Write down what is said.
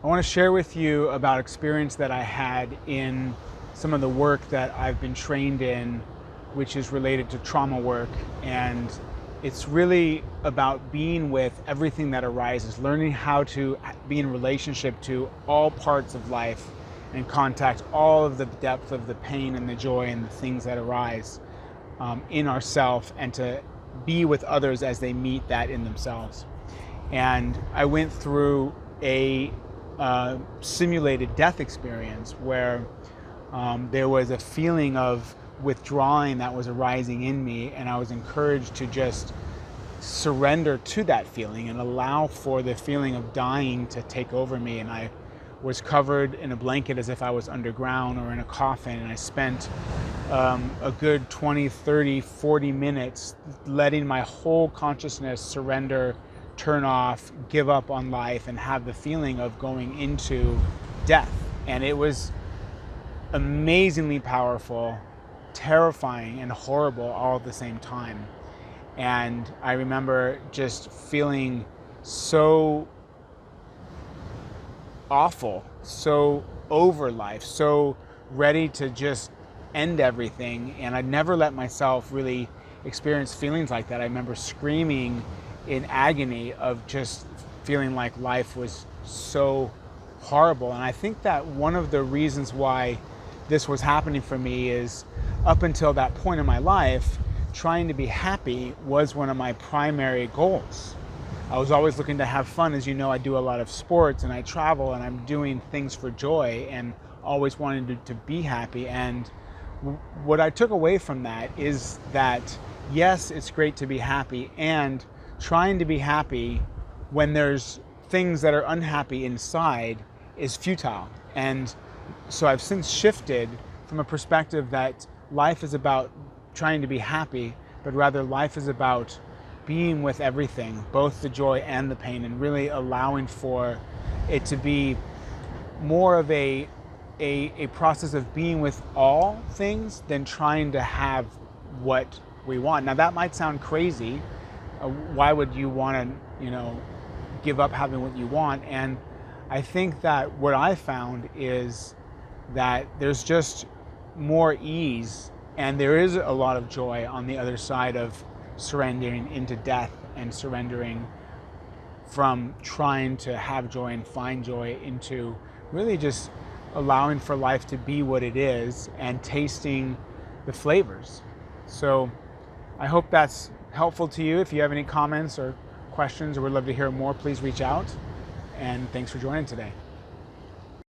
I want to share with you about experience that I had in some of the work that I've been trained in, which is related to trauma work. And it's really about being with everything that arises, learning how to be in relationship to all parts of life and contact all of the depth of the pain and the joy and the things that arise in ourself, and to be with others as they meet that in themselves. And I went through a simulated death experience where there was a feeling of withdrawing that was arising in me, and I was encouraged to just surrender to that feeling and allow for the feeling of dying to take over me. And I was covered in a blanket as if I was underground or in a coffin, and I spent a good 20, 30, 40 minutes letting my whole consciousness surrender, turn off, give up on life, and have the feeling of going into death. And it was amazingly powerful, terrifying, and horrible all at the same time. And I remember just feeling so awful, so over life, so ready to just end everything. And I never let myself really experience feelings like that. I remember screaming in agony of just feeling like life was so horrible. And I think that one of the reasons why this was happening for me is, up until that point in my life, trying to be happy was one of my primary goals. I was always looking to have fun. As you know, I do a lot of sports and I travel and I'm doing things for joy and always wanted to be happy. And what I took away from that is that, yes, it's great to be happy, and trying to be happy when there's things that are unhappy inside is futile. And so I've since shifted from a perspective that life is about trying to be happy, but rather life is about being with everything, both the joy and the pain, and really allowing for it to be more of a process of being with all things than trying to have what we want. Now that might sound crazy. Why would you want to, give up having what you want? And I think that what I found is that there's just more ease, and there is a lot of joy on the other side of surrendering into death and surrendering from trying to have joy and find joy into really just allowing for life to be what it is and tasting the flavors. So I hope that's helpful to you. If you have any comments or questions or would love to hear more, please reach out. And thanks for joining today.